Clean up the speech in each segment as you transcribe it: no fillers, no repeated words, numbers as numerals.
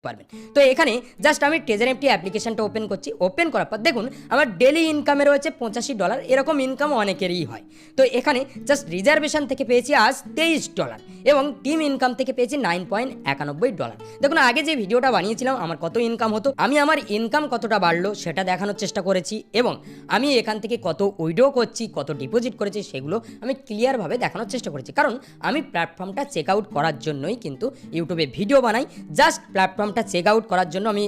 পারবেন। তো এখানে জাস্ট আমি ট্রেজার এফটি অ্যাপ্লিকেশনটা ওপেন করছি। ওপেন করার পর দেখুন আমার ডেলি ইনকামে রয়েছে $85, এরকম ইনকাম অনেকেরই হয়। তো এখানে জাস্ট রিজার্ভেশন থেকে পেয়েছি আজ $23 এবং টিম ইনকাম থেকে পেয়েছি $9.91। দেখুন আগে যে ভিডিওটা বানিয়েছিলাম আমার কত ইনকাম হতো, আমি আমার ইনকাম কতটা বাড়লো সেটা দেখানোর চেষ্টা করেছি এবং আমি এখান থেকে কত উইথড্র করছি, কত ডিপোজিট করেছি সেগুলো আমি ক্লিয়ারভাবে দেখানোর চেষ্টা করেছি। কারণ আমি প্ল্যাটফর্মটা চেক আউট করার জন্যই কিন্তু ইউটিউবে ভিডিও বানাই। জাস্ট প্ল্যাটফর্মটা চেক আউট করার জন্য আমি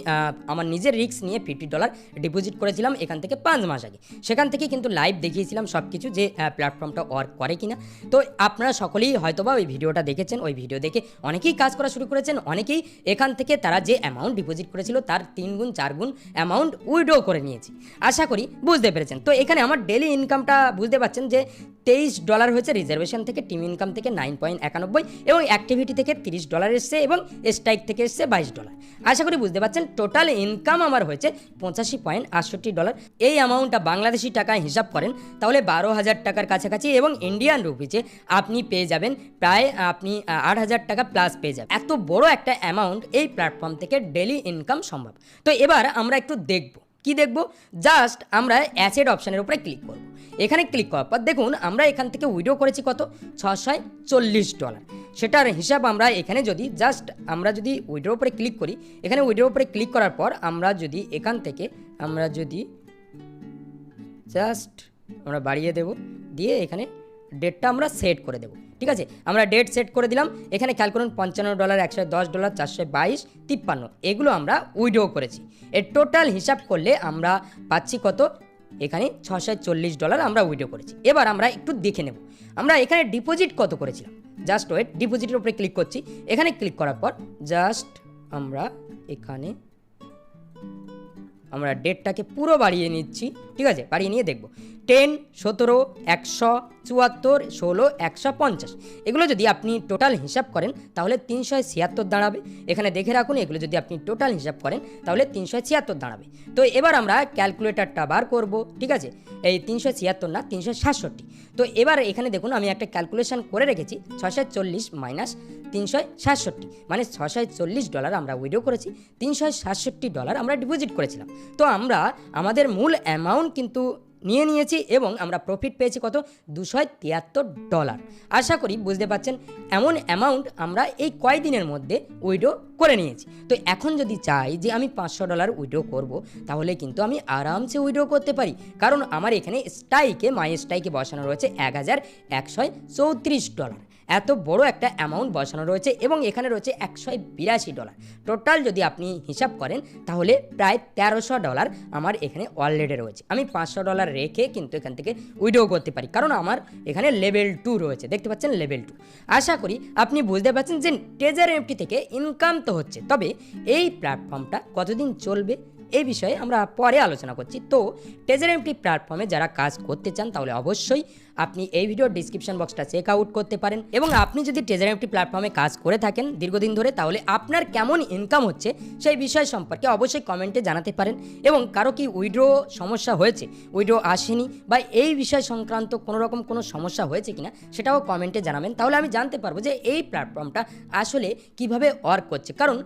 আমার নিজের রিস্ক নিয়ে $50 ডিপোজিট করেছিলাম এখান থেকে 5 মাস আগে। সেখান থেকে কিন্তু লাইভ দেখিয়েছিলাম সব কিছু যে প্ল্যাটফর্মটা ওয়ার্ক করে কিনা। তো আপনারা সকলেই হয়তোবা ওই ভিডিওটা দেখেছেন, ওই ভিডিও দেখে অনেকেই কাজ করা শুরু করেছেন, অনেকেই এখান থেকে তারা যে অ্যামাউন্ট ডিপোজিট করেছিল তার 3 গুণ 4 গুণ অ্যামাউন্ট উইথড্র করে নিয়েছি। আশা করি বুঝতে পেরেছেন। তো এখানে আমার ডেলি ইনকামটা বুঝতে পারছেন যে $23 হয়েছে রিজার্ভেশন থেকে, টিম ইনকাম থেকে $9.91 এবং অ্যাক্টিভিটি থেকে $30 এসছে এবং স্ট্রাইক থেকে এসছে $22। আশা করি বুঝতে পারছেন টোটাল ইনকাম আমার হয়েছে $85.68। এই অ্যামাউন্টটা বাংলাদেশি টাকায় হিসাব করেন তাহলে 12,000 টাকার কাছাকাছি এবং ইন্ডিয়ান রুপিজে আপনি পেয়ে যাবেন প্রায় আপনি 8,000 টাকা প্লাস পেয়ে যাবেন। এত বড় একটা অ্যামাউন্ট এই প্ল্যাটফর্ম থেকে ডেলি ইনকাম সম্ভব। তো এবার আমরা একটু দেখব, কি দেখব, জাস্ট আমরা অ্যাসেট অপশানের উপরে ক্লিক করব। এখানে ক্লিক করার পর দেখুন আমরা এখান থেকে উইথড্র করেছি কত, $640। সেটার হিসাব আমরা এখানে যদি জাস্ট আমরা যদি উইথড্র উপরে ক্লিক করি, এখানে উইথড্র উপরে ক্লিক করার পর আমরা যদি এখান থেকে আমরা যদি জাস্ট আমরা বাড়িয়ে দেব, দিয়ে এখানে ডেটটা আমরা সেট করে দেব। ঠিক আছে, আমরা ডেট সেট করে দিলাম। এখানে খেয়াল করুন $55, $110, $422, $53 এগুলো আমরা উইথড্র করেছি। এর টোটাল হিসাব করলে আমরা পাচ্ছি কত, এখানে $640 আমরা উইথড্র করেছি। এবার আমরা একটু দেখে নেব আমরা এখানে ডিপোজিট কত করেছিলাম। জাস্ট ওয়েট, ডিপোজিটের উপরে ক্লিক করছি। এখানে ক্লিক করার পর জাস্ট আমরা এখানে আমরা ডেটটাকে পুরো বাড়িয়ে নিচ্ছি। ঠিক আছে, বাড়িয়ে নিয়ে দেখব 10, 17, 100, 74, 16, 150 এগুলো যদি আপনি টোটাল হিসাব করেন তাহলে 376 দাঁড়াবে। এখানে দেখে রাখুন, এগুলো যদি আপনি টোটাল হিসাব করেন তাহলে 376 দাঁড়াবে। তো এবার আমরা ক্যালকুলেটারটা বার করব। ঠিক আছে, এই 376 না 367। তো এবার এখানে দেখুন আমি একটা ক্যালকুলেশন করে রেখেছি, 640 মাইনাস 367 মানে $640 আমরা উইথড্র করেছি, $367 আমরা ডিপোজিট করেছিলাম। তো আমরা আমাদের মূল অ্যামাউন্ট কিন্তু নিয়ে নিয়েছি এবং আমরা প্রফিট পেয়েছি কত, $273। আশা করি বুঝতে পারছেন এমন অ্যামাউন্ট আমরা এই কয়েকদিনের মধ্যে উইথড্র করে নিয়েছি। তো এখন যদি চাই যে আমি $500 উইথড্র করব তাহলে কিন্তু আমি আরামসে উইথড্র করতে পারি, কারণ আমার এখানে মাই স্ট্রাইকে বসানো রয়েছে $1,134। এত বড় একটা অ্যামাউন্ট বসানো রয়েছে এবং এখানে রয়েছে $182। টোটাল যদি আপনি হিসাব করেন তাহলে প্রায় $1300 আমার এখানে অলরেডি রয়েছে। আমি $500 রেখে কিন্তু এখান থেকে উইথড্র করতে পারি, কারণ আমার এখানে লেভেল 2 রয়েছে, দেখতে পাচ্ছেন লেভেল 2। আশা করি আপনি বুঝতে পারছেন যে ট্রেজার এফটি থেকে ইনকাম তো হচ্ছে, তবে এই প্ল্যাটফর্মটা কতদিন চলবে এই বিষয়ে আমরা পরে আলোচনা করছি। তো ট্রেজার এফটি প্ল্যাটফর্মে যারা কাজ করতে চান তাহলে অবশ্যই আপনি এই ভিডিওর ডিসক্রিপশন বক্সটা চেক আউট করতে পারেন এবং আপনি যদি ট্রেজার এফটি প্ল্যাটফর্মে কাজ করে থাকেন দীর্ঘদিন ধরে তাহলে আপনার কেমন ইনকাম হচ্ছে সেই বিষয় সম্পর্কে অবশ্যই কমেন্টে জানাতে পারেন এবং কারো কি উইথড্র সমস্যা হয়েছে, উইথড্র আসেনি বা এই বিষয় সংক্রান্ত কোনো রকম কোনো সমস্যা হয়েছে কিনা সেটাও কমেন্টে জানাবেন, তাহলে আমি জানতে পারবো যে এই প্ল্যাটফর্মটা আসলে কিভাবে ওয়ার্ক করছে। কারণ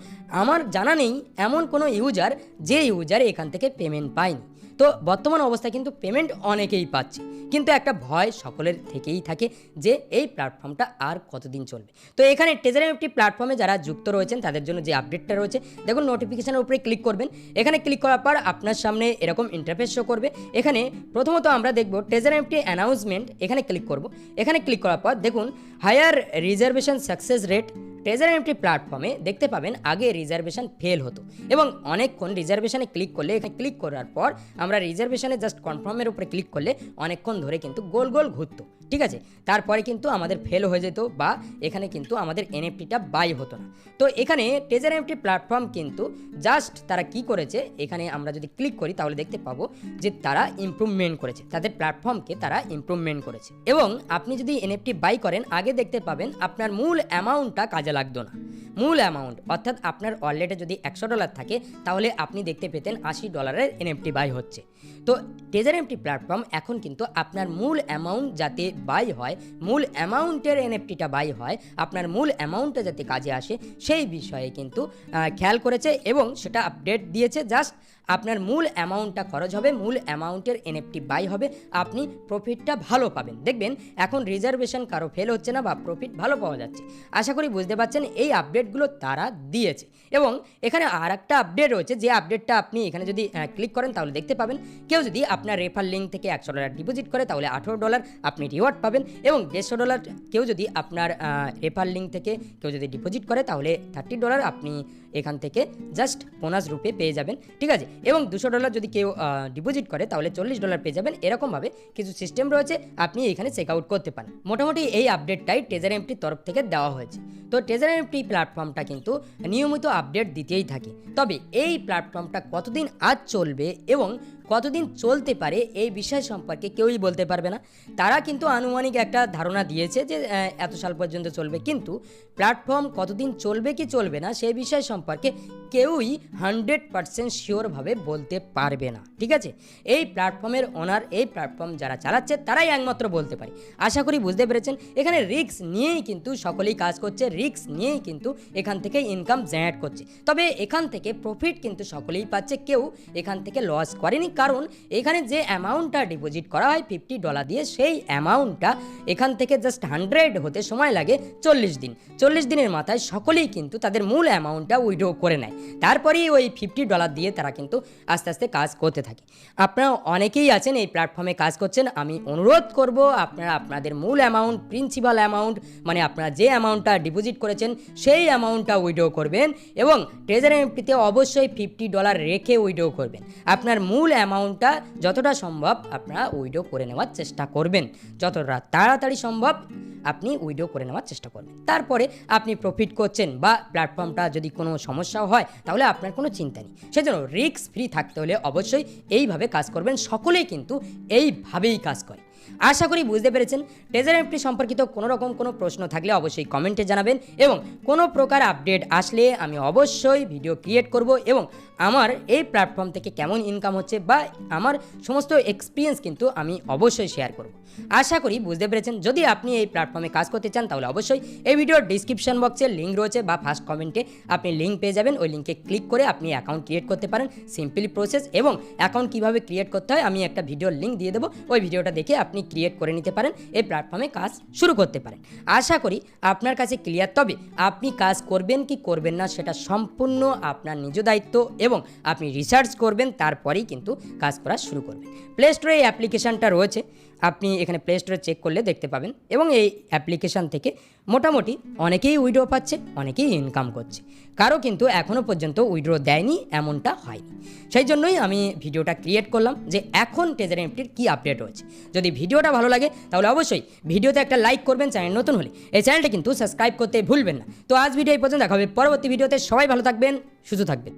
আমার জানা নেই এমন কোনো ইউজার যে ইউজার এখান থেকে পেমেন্ট পায়নি। তো বর্তমান অবস্থায় কিন্তু পেমেন্ট অনেকেই পাচ্ছে, কিন্তু একটা ভয় সকলের থেকেই থাকে যে এই প্ল্যাটফর্মটা আর কতদিন চলবে। তো এখানে ট্রেজার এফটি প্ল্যাটফর্মে যারা যুক্ত রয়েছেন তাদের জন্য যে আপডেটটা রয়েছে দেখুন, নোটিফিকেশনের উপরে ক্লিক করবেন। এখানে ক্লিক করার পর আপনার সামনে এরকম ইন্টারফেস শো করবে। এখানে প্রথমত আমরা দেখব ট্রেজার এফটি অ্যানাউন্সমেন্ট, এখানে ক্লিক করব। এখানে ক্লিক করার পর দেখুন higher reservation success rate. Treasure FT প্ল্যাটফর্মে দেখতে পাবেন আগে রিজার্ভেশন ফেল হতো এবং অনেকক্ষণ রিজার্ভেশনে ক্লিক করলে, এখানে ক্লিক করার পর আমরা রিজার্ভেশনে জাস্ট কনফার্মের উপরে ক্লিক করলে অনেকক্ষণ ধরে কিন্তু গোল গোল ঘুরতো। ঠিক আছে, তারপরে কিন্তু আমাদের ফেল হয়ে যেত বা এখানে কিন্তু আমাদের এনএফটিটা বাই হতো না। তো এখানে ট্রেজার এফটি প্ল্যাটফর্ম কিন্তু জাস্ট তারা কি করেছে, এখানে আমরা যদি ক্লিক করি তাহলে দেখতে পাবো যে তারা ইমপ্রুভমেন্ট করেছে, তাদের প্ল্যাটফর্মকে তারা ইমপ্রুভমেন্ট করেছে। এবং আপনি যদি এনএফটি বাই করেন আগে দেখতে পাবেন আপনার মূল অ্যামাউন্টটা কাজে লাগতো না। মূল অ্যামাউন্ট অর্থাৎ আপনার ওয়ালেটে যদি $100 থাকে তাহলে আপনি দেখতে পেতেন $80 এনএফটি বাই হচ্ছে। তো ট্রেজার এফটি প্ল্যাটফর্ম এখন কিন্তু আপনার মূল অ্যামাউন্ট যাতে বাই হয়, মূল অ্যামাউন্টের এনএফটিটা বাই হয়, আপনার মূল অ্যামাউন্টটা যাতে কাজে আসে সেই বিষয়ে কিন্তু খেয়াল করেছে এবং সেটা আপডেট দিয়েছে। জাস্ট আপনার মূল অ্যামাউন্টটা খরচ হবে, মূল অ্যামাউন্টের এনএফটি বাই হবে, আপনি প্রফিটটা ভালো পাবেন। দেখবেন এখন রিজার্ভেশন কারো ফেল হচ্ছে না বা প্রফিট ভালো পাওয়া যাচ্ছে। আশা করি বুঝতে পারছেন এই আপডেটগুলো তারা দিয়েছে। এবং এখানে আর একটা আপডেট রয়েছে, যে আপডেটটা আপনি এখানে যদি ক্লিক করেন তাহলে দেখতে পাবেন, কেউ যদি আপনার রেফার লিঙ্ক থেকে $100 ডিপোজিট করে তাহলে $18 আপনি রিওয়ার্ড পাবেন, এবং $150 কেউ যদি আপনার রেফার লিঙ্ক থেকে কেউ যদি ডিপোজিট করে তাহলে $30 আপনি এখান থেকে জাস্ট বোনাস রূপে পেয়ে যাবেন, ঠিক আছে। এবং $200 যদি কেউ ডিপোজিট করে তাহলে $40 পেয়ে যাবেন। এরকমভাবে কিছু সিস্টেম রয়েছে, আপনি এখানে চেক আউট করতে পারেন। মোটামুটি এই আপডেটটাই ট্রেজার এমটির তরফ থেকে দেওয়া হয়েছে। তো ট্রেজার এমটি প্ল্যাটফর্মটা কিন্তু নিয়মিত আপডেট দিতেই থাকে। তবে এই প্ল্যাটফর্মটা কতদিন আজ চলবে এবং কতদিন চলতে পারে এই বিষয় সম্পর্কে কেউই বলতে পারবে না। তারা কিন্তু আনুমানিক একটা ধারণা দিয়েছে যে এত সাল পর্যন্ত চলবে, কিন্তু প্ল্যাটফর্ম কতদিন চলবে কি চলবে না সেই বিষয় সম্পর্কে কেউই 100% শিওরভাবে বলতে পারবে না, ঠিক আছে। এই প্ল্যাটফর্মের ওনার, এই প্ল্যাটফর্ম যারা চালাচ্ছে তারাই একমাত্র বলতে পারে। আশা করি বুঝতে পেরেছেন। এখানে রিস্ক নিয়েই কিন্তু সকলেই কাজ করছে, রিস্ক নিয়েই কিন্তু এখান থেকে ইনকাম জেনারেট করছে। তবে এখান থেকে প্রফিট কিন্তু সকলেই পাচ্ছে, কেউ এখান থেকে লস করেনি। কারণ এখানে যে অ্যামাউন্টটা ডিপোজিট করা হয় $50 দিয়ে, সেই অ্যামাউন্টটা এখান থেকে জাস্ট 100 হতে সময় লাগে 40 দিন। 40 দিনের মাথায় সকলেই কিন্তু তাদের মূল অ্যামাউন্টটা উইথড্র করে নেয়। তারপরেই ওই $50 দিয়ে তারা কিন্তু আস্তে আস্তে কাজ করতে থাকে। আপনারা অনেকেই আছেন এই প্ল্যাটফর্মে কাজ করছেন, আমি অনুরোধ করব আপনারা আপনাদের মূল অ্যামাউন্ট, প্রিন্সিপাল অ্যামাউন্ট, মানে আপনারা যে অ্যামাউন্টটা ডিপোজিট করেছেন সেই অ্যামাউন্টটা উইথড্র করবেন, এবং ট্রেজার এমটিতে অবশ্যই $50 রেখে উইথড্র করবেন। আপনার মূল অ্যামাউন্টটা যতটা সম্ভব আপনারা উইথড্র করে নেওয়ার চেষ্টা করবেন, যতটা তাড়াতাড়ি সম্ভব আপনি উইথড্র করে নেওয়ার চেষ্টা করবেন। তারপরে আপনি প্রফিট করছেন বা প্ল্যাটফর্মটা যদি কোনো সমস্যাও হয় তাহলে আপনার কোনো চিন্তা নেই। সেজন্য রিস্ক ফ্রি থাকতে হলে অবশ্যই এইভাবে কাজ করবেন। সকলেই কিন্তু এইভাবেই কাজ করে। আশা করি বুঝতে পেরেছেন। ট্রেজার এমটি সম্পর্কিত কোনো রকম কোনো প্রশ্ন থাকলে অবশ্যই কমেন্টে জানাবেন, এবং কোনো প্রকার আপডেট আসলে আমি অবশ্যই ভিডিও ক্রিয়েট করব, এবং আমার এই প্ল্যাটফর্ম থেকে কেমন ইনকাম হচ্ছে বা আমার সমস্ত এক্সপিরিয়েন্স কিন্তু আমি অবশ্যই শেয়ার করব। আশা করি বুঝতে পেরেছেন। যদি আপনি এই প্ল্যাটফর্মে কাজ করতে চান তাহলে অবশ্যই এই ভিডিওর ডিসক্রিপশন বক্সে লিঙ্ক রয়েছে বা ফার্স্ট কমেন্টে আপনি লিঙ্ক পেয়ে যাবেন। ওই লিঙ্কে ক্লিক করে আপনি অ্যাকাউন্ট ক্রিয়েট করতে পারেন, সিম্পলি প্রসেস। এবং অ্যাকাউন্ট কীভাবে ক্রিয়েট করতে হয় আমি একটা ভিডিওর লিঙ্ক দিয়ে দেবো, ওই ভিডিওটা দেখে আপনি ক্রিয়েট করে নিতে পারেন, এই প্ল্যাটফর্মে কাজ শুরু করতে পারেন। আশা করি আপনার কাছে ক্লিয়ার। তবে আপনি কাজ করবেন কি করবেন না সেটা সম্পূর্ণ আপনার নিজ দায়িত্ব, এবং আপনি রিসার্চ করবেন, তারপরেই কিন্তু কাজ করা শুরু করবেন। প্লে স্টোরে এই অ্যাপ্লিকেশানটা রয়েছে, আপনি এখানে প্লে স্টোরে চেক করলে দেখতে পাবেন, এবং এই অ্যাপ্লিকেশান থেকে মোটামুটি অনেকেই উইথড্র পাচ্ছে, অনেকেই ইনকাম করছে। কারো কিন্তু এখনও পর্যন্ত উইথড্র দেয়নি এমনটা হয়নি। সেই জন্যই আমি ভিডিওটা ক্রিয়েট করলাম যে এখন ট্রেজার এমটির কী আপডেট হয়েছে। যদি ভিডিওটা ভালো লাগে তাহলে অবশ্যই ভিডিওতে একটা লাইক করবেন, চ্যানেল নতুন হলে এই চ্যানেলটা কিন্তু সাবস্ক্রাইব করতে ভুলবেন না। তো আজ ভিডিও এই পর্যন্ত, দেখা হবে পরবর্তী ভিডিওতে। সবাই ভালো থাকবেন, সুস্থ থাকবেন।